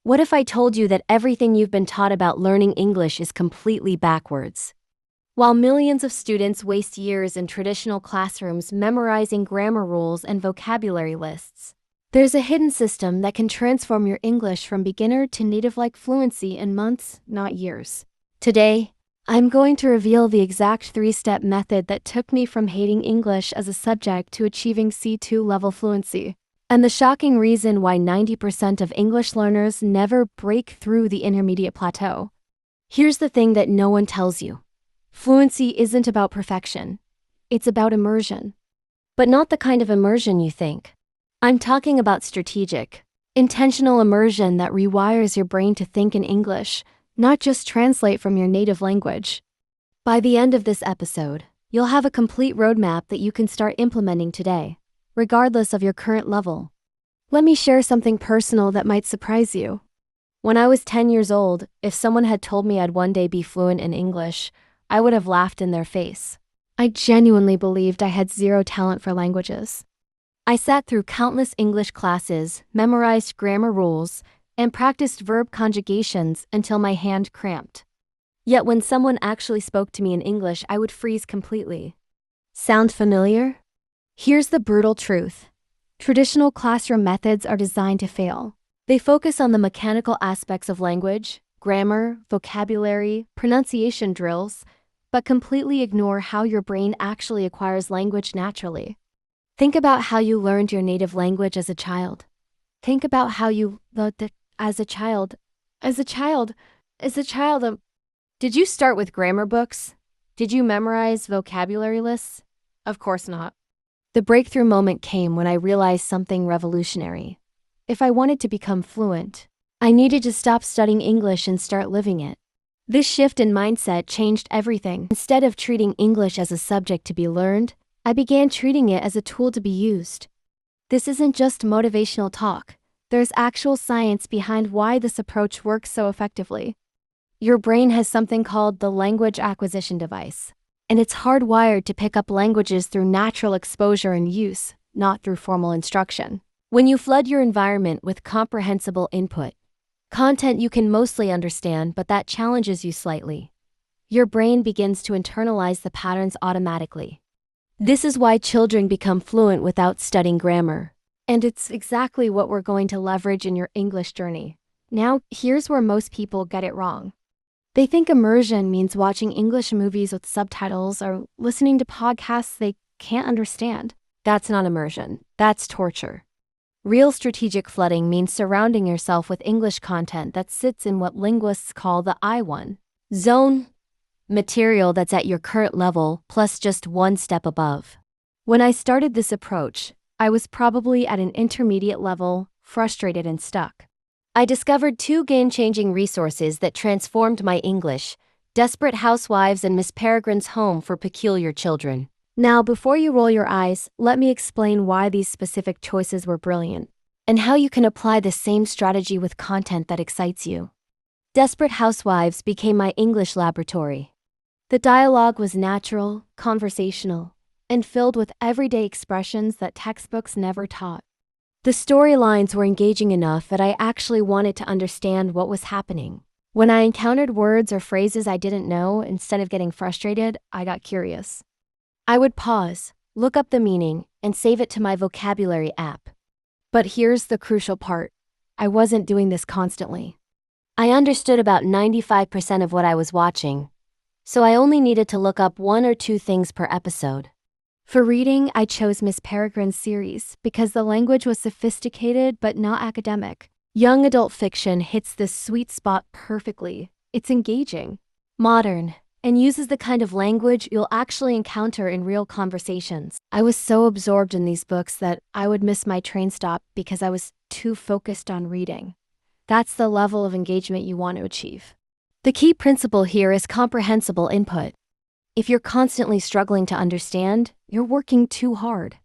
What if I told you that everything you've been taught about learning English is completely backwards? While millions of students waste years in traditional classrooms memorizing grammar rules and vocabulary lists, there's a hidden system that can transform your English from beginner to native-like fluency in months, not years. Today, I'm going to reveal the exact three-step method that took me from hating English as a subject to achieving C2 level fluency, and the shocking reason why 90% of English learners never break through the intermediate plateau. Here's the thing that no one tells you. Fluency isn't about perfection. It's about immersion. But not the kind of immersion you think. I'm talking about strategic, intentional immersion that rewires your brain to think in English, not just translate from your native language. By the end of this episode, you'll have a complete roadmap that you can start implementing today, regardless of your current level. Let me share something personal that might surprise you. When I was 10 years old, if someone had told me I'd one day be fluent in English, I would have laughed in their face. I genuinely believed I had zero talent for languages. I sat through countless English classes, memorized grammar rules, and practiced verb conjugations until my hand cramped. Yet when someone actually spoke to me in English, I would freeze completely. Sound familiar? Here's the brutal truth. Traditional classroom methods are designed to fail. They focus on the mechanical aspects of language, grammar, vocabulary, pronunciation drills, but completely ignore how your brain actually acquires language naturally. Think about how you learned your native language as a child. Think about how you learned it as a child. Did you start with grammar books? Did you memorize vocabulary lists? Of course not. The breakthrough moment came when I realized something revolutionary. If I wanted to become fluent, I needed to stop studying English and start living it. This shift in mindset changed everything. Instead of treating English as a subject to be learned, I began treating it as a tool to be used. This isn't just motivational talk. There's actual science behind why this approach works so effectively. Your brain has something called the language acquisition device, and it's hardwired to pick up languages through natural exposure and use, not through formal instruction. When you flood your environment with comprehensible input, content you can mostly understand but that challenges you slightly, your brain begins to internalize the patterns automatically. This is why children become fluent without studying grammar. And it's exactly what we're going to leverage in your English journey. Now, here's where most people get it wrong. They think immersion means watching English movies with subtitles or listening to podcasts they can't understand. That's not immersion. That's torture. Real strategic flooding means surrounding yourself with English content that sits in what linguists call the I1 zone, material that's at your current level plus just one step above. When I started this approach, I was probably at an intermediate level, frustrated and stuck. I discovered two game-changing resources that transformed my English: Desperate Housewives and Miss Peregrine's Home for Peculiar Children. Now, before you roll your eyes, let me explain why these specific choices were brilliant, and how you can apply the same strategy with content that excites you. Desperate Housewives became my English laboratory. The dialogue was natural, conversational, and filled with everyday expressions that textbooks never taught. The storylines were engaging enough that I actually wanted to understand what was happening. When I encountered words or phrases I didn't know, instead of getting frustrated, I got curious. I would pause, look up the meaning, and save it to my vocabulary app. But here's the crucial part. I wasn't doing this constantly. I understood about 95% of what I was watching, so I only needed to look up one or two things per episode. For reading, I chose Miss Peregrine's series because the language was sophisticated but not academic. Young adult fiction hits this sweet spot perfectly. It's engaging, modern, and uses the kind of language you'll actually encounter in real conversations. I was so absorbed in these books that I would miss my train stop because I was too focused on reading. That's the level of engagement you want to achieve. The key principle here is comprehensible input. If you're constantly struggling to understand, you're working too hard.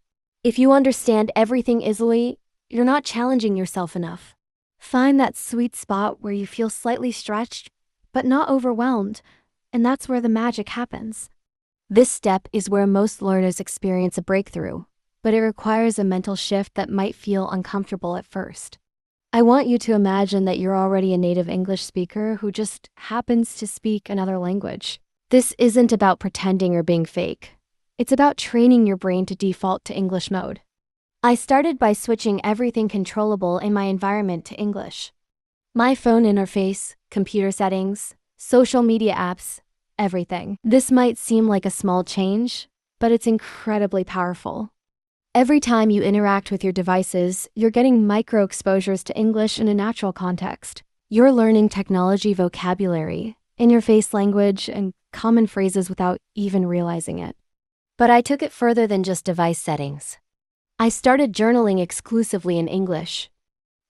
If you understand everything easily, you're not challenging yourself enough. Find that sweet spot where you feel slightly stretched, but not overwhelmed, and that's where the magic happens. This step is where most learners experience a breakthrough, but it requires a mental shift that might feel uncomfortable at first. I want you to imagine that you're already a native English speaker who just happens to speak another language. This isn't about pretending or being fake. It's about training your brain to default to English mode. I started by switching everything controllable in my environment to English. My phone interface, computer settings, social media apps, everything. This might seem like a small change, but it's incredibly powerful. Every time you interact with your devices, you're getting micro exposures to English in a natural context. You're learning technology vocabulary, in-your-face language, and common phrases without even realizing it. But I took it further than just device settings. I started journaling exclusively in English.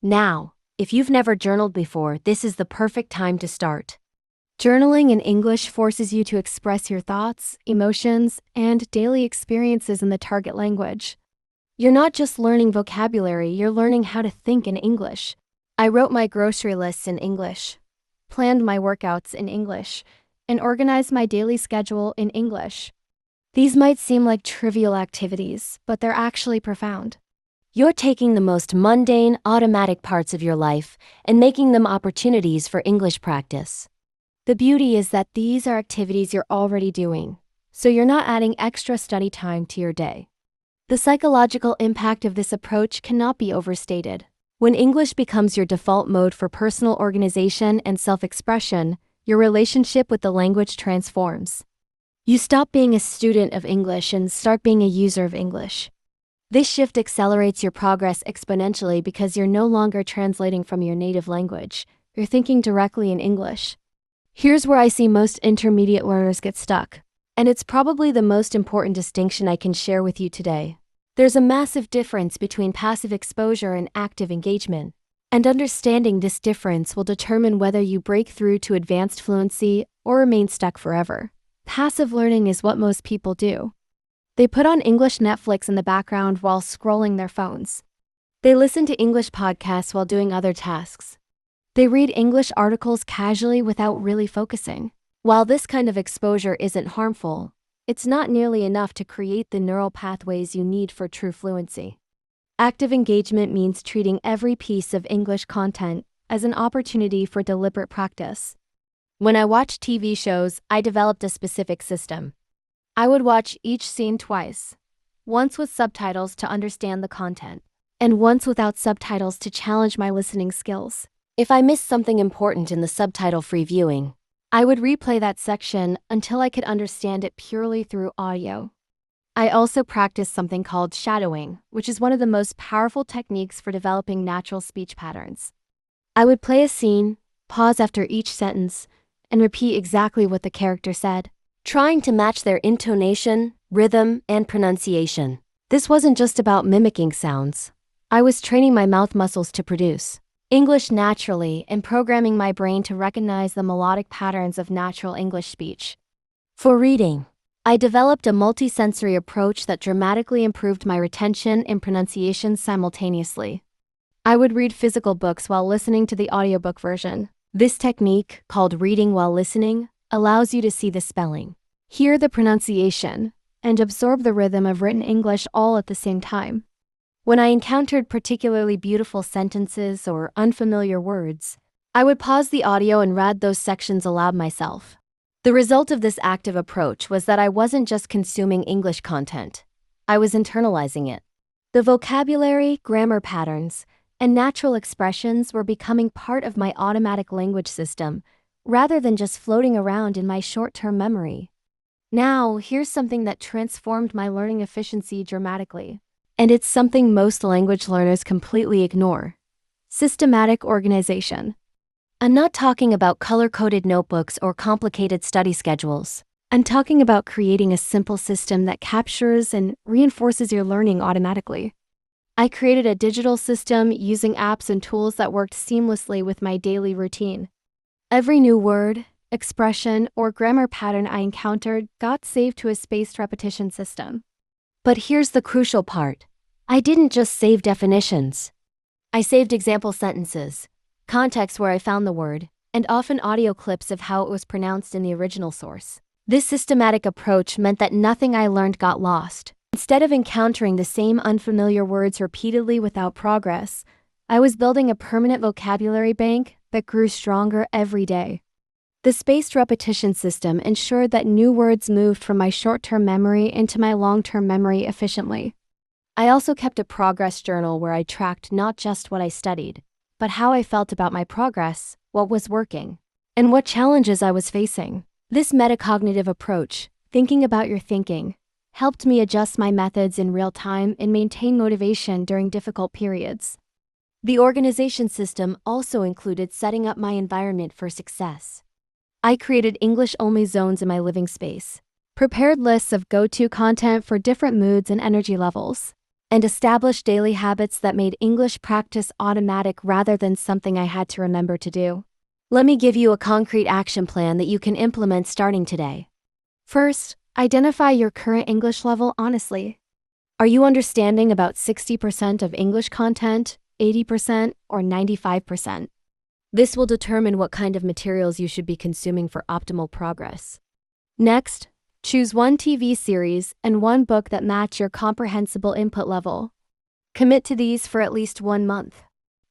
Now, if you've never journaled before, this is the perfect time to start. Journaling in English forces you to express your thoughts, emotions, and daily experiences in the target language. You're not just learning vocabulary, you're learning how to think in English. I wrote my grocery lists in English, planned my workouts in English, and organized my daily schedule in English. These might seem like trivial activities, but they're actually profound. You're taking the most mundane, automatic parts of your life and making them opportunities for English practice. The beauty is that these are activities you're already doing, so you're not adding extra study time to your day. The psychological impact of this approach cannot be overstated. When English becomes your default mode for personal organization and self-expression, your relationship with the language transforms. You stop being a student of English and start being a user of English. This shift accelerates your progress exponentially because you're no longer translating from your native language. You're thinking directly in English. Here's where I see most intermediate learners get stuck, and it's probably the most important distinction I can share with you today. There's a massive difference between passive exposure and active engagement, and understanding this difference will determine whether you break through to advanced fluency or remain stuck forever. Passive learning is what most people do. They put on English Netflix in the background while scrolling their phones. They listen to English podcasts while doing other tasks. They read English articles casually without really focusing. While this kind of exposure isn't harmful, it's not nearly enough to create the neural pathways you need for true fluency. Active engagement means treating every piece of English content as an opportunity for deliberate practice. When I watched TV shows, I developed a specific system. I would watch each scene twice, once with subtitles to understand the content, and once without subtitles to challenge my listening skills. If I missed something important in the subtitle-free viewing, I would replay that section until I could understand it purely through audio. I also practiced something called shadowing, which is one of the most powerful techniques for developing natural speech patterns. I would play a scene, pause after each sentence, and repeat exactly what the character said, trying to match their intonation, rhythm, and pronunciation. This wasn't just about mimicking sounds. I was training my mouth muscles to produce English naturally and programming my brain to recognize the melodic patterns of natural English speech. For reading, I developed a multisensory approach that dramatically improved my retention and pronunciation simultaneously. I would read physical books while listening to the audiobook version. This technique, called reading while listening, allows you to see the spelling, hear the pronunciation, and absorb the rhythm of written English all at the same time. When I encountered particularly beautiful sentences or unfamiliar words, I would pause the audio and read those sections aloud myself. The result of this active approach was that I wasn't just consuming English content, I was internalizing it. The vocabulary, grammar patterns, and natural expressions were becoming part of my automatic language system, rather than just floating around in my short-term memory. Now, here's something that transformed my learning efficiency dramatically. And it's something most language learners completely ignore: systematic organization. I'm not talking about color-coded notebooks or complicated study schedules. I'm talking about creating a simple system that captures and reinforces your learning automatically. I created a digital system using apps and tools that worked seamlessly with my daily routine. Every new word, expression, or grammar pattern I encountered got saved to a spaced repetition system. But here's the crucial part. I didn't just save definitions. I saved example sentences, context where I found the word, and often audio clips of how it was pronounced in the original source. This systematic approach meant that nothing I learned got lost. Instead of encountering the same unfamiliar words repeatedly without progress, I was building a permanent vocabulary bank that grew stronger every day. The spaced repetition system ensured that new words moved from my short-term memory into my long-term memory efficiently. I also kept a progress journal where I tracked not just what I studied, but how I felt about my progress, what was working, and what challenges I was facing. This metacognitive approach, thinking about your thinking, helped me adjust my methods in real time and maintain motivation during difficult periods. The organization system also included setting up my environment for success. I created English-only zones in my living space, prepared lists of go-to content for different moods and energy levels, and established daily habits that made English practice automatic rather than something I had to remember to do. Let me give you a concrete action plan that you can implement starting today. First, identify your current English level honestly. Are you understanding about 60% of English content, 80%, or 95%? This will determine what kind of materials you should be consuming for optimal progress. Next, choose one TV series and one book that match your comprehensible input level. Commit to these for at least 1 month.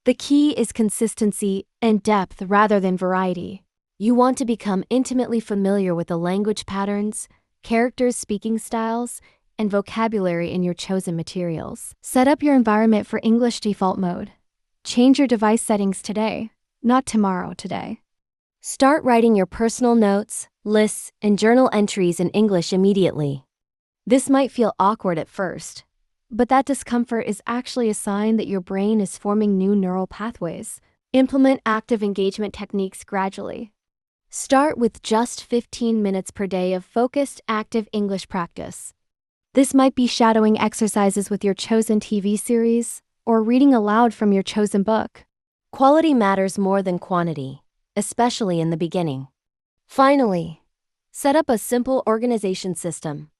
The key is consistency and depth rather than variety. You want to become intimately familiar with the language patterns, characters' speaking styles, and vocabulary in your chosen materials. Set up your environment for English default mode. Change your device settings today, not tomorrow, today. Start writing your personal notes, lists, and journal entries in English immediately. This might feel awkward at first, but that discomfort is actually a sign that your brain is forming new neural pathways. Implement active engagement techniques gradually. Start with just 15 minutes per day of focused, active English practice. This might be shadowing exercises with your chosen TV series or reading aloud from your chosen book. Quality matters more than quantity, especially in the beginning. Finally, set up a simple organization system.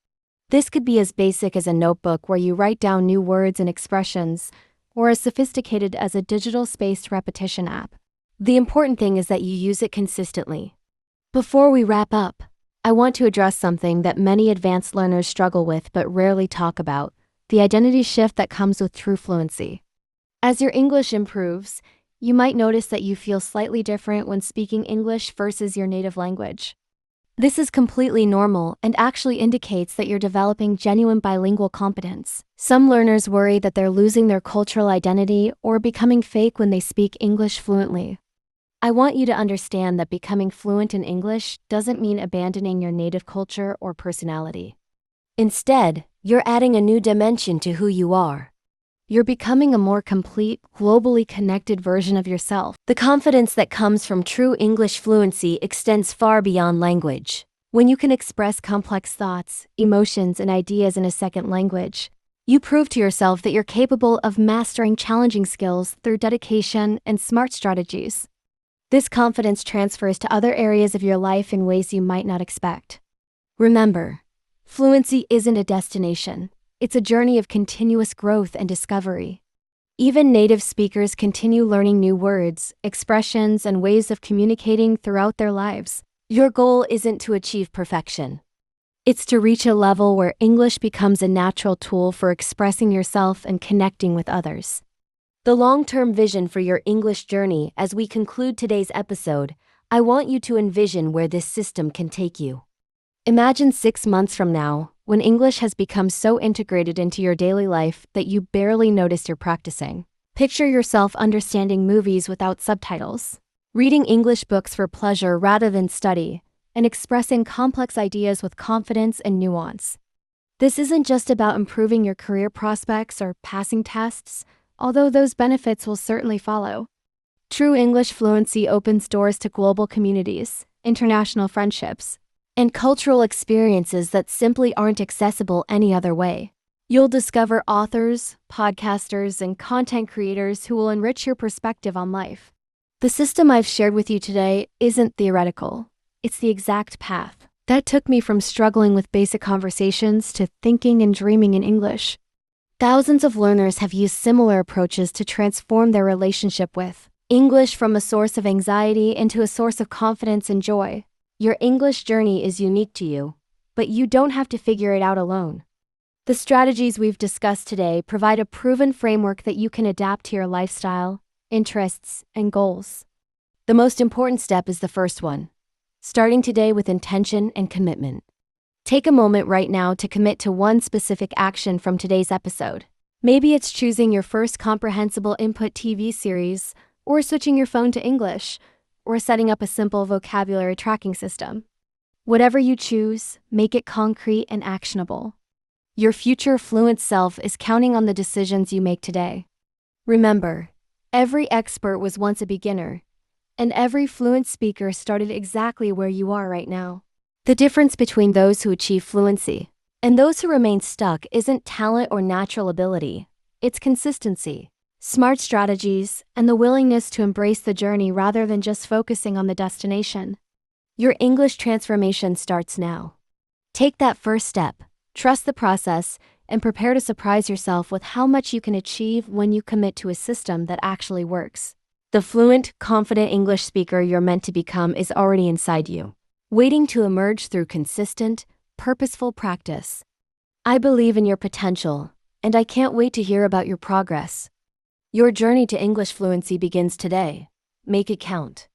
This could be as basic as a notebook where you write down new words and expressions, or as sophisticated as a digital spaced repetition app. The important thing is that you use it consistently. Before we wrap up, I want to address something that many advanced learners struggle with but rarely talk about: the identity shift that comes with true fluency. As your English improves, you might notice that you feel slightly different when speaking English versus your native language. This is completely normal and actually indicates that you're developing genuine bilingual competence. Some learners worry that they're losing their cultural identity or becoming fake when they speak English fluently. I want you to understand that becoming fluent in English doesn't mean abandoning your native culture or personality. Instead, you're adding a new dimension to who you are. You're becoming a more complete, globally connected version of yourself. The confidence that comes from true English fluency extends far beyond language. When you can express complex thoughts, emotions, and ideas in a second language, you prove to yourself that you're capable of mastering challenging skills through dedication and smart strategies. This confidence transfers to other areas of your life in ways you might not expect. Remember, fluency isn't a destination. It's a journey of continuous growth and discovery. Even native speakers continue learning new words, expressions, and ways of communicating throughout their lives. Your goal isn't to achieve perfection. It's to reach a level where English becomes a natural tool for expressing yourself and connecting with others. The long-term vision for your English journey as we conclude today's episode, I want you to envision where this system can take you. Imagine 6 months from now, when English has become so integrated into your daily life that you barely notice you're practicing. Picture yourself understanding movies without subtitles, reading English books for pleasure rather than study, and expressing complex ideas with confidence and nuance. This isn't just about improving your career prospects or passing tests, although those benefits will certainly follow. True English fluency opens doors to global communities, international friendships, and cultural experiences that simply aren't accessible any other way. You'll discover authors, podcasters, and content creators who will enrich your perspective on life. The system I've shared with you today isn't theoretical. It's the exact path that took me from struggling with basic conversations to thinking and dreaming in English. Thousands of learners have used similar approaches to transform their relationship with English from a source of anxiety into a source of confidence and joy. Your English journey is unique to you, but you don't have to figure it out alone. The strategies we've discussed today provide a proven framework that you can adapt to your lifestyle, interests, and goals. The most important step is the first one, starting today with intention and commitment. Take a moment right now to commit to one specific action from today's episode. Maybe it's choosing your first comprehensible input TV series, or switching your phone to English, or setting up a simple vocabulary tracking system. Whatever you choose, make it concrete and actionable. Your future fluent self is counting on the decisions you make today. Remember, every expert was once a beginner, and every fluent speaker started exactly where you are right now. The difference between those who achieve fluency and those who remain stuck isn't talent or natural ability, it's consistency, smart strategies, and the willingness to embrace the journey rather than just focusing on the destination. Your English transformation starts now. Take that first step, trust the process, and prepare to surprise yourself with how much you can achieve when you commit to a system that actually works. The fluent, confident English speaker you're meant to become is already inside you, waiting to emerge through consistent, purposeful practice. I believe in your potential, and I can't wait to hear about your progress. Your journey to English fluency begins today. Make it count.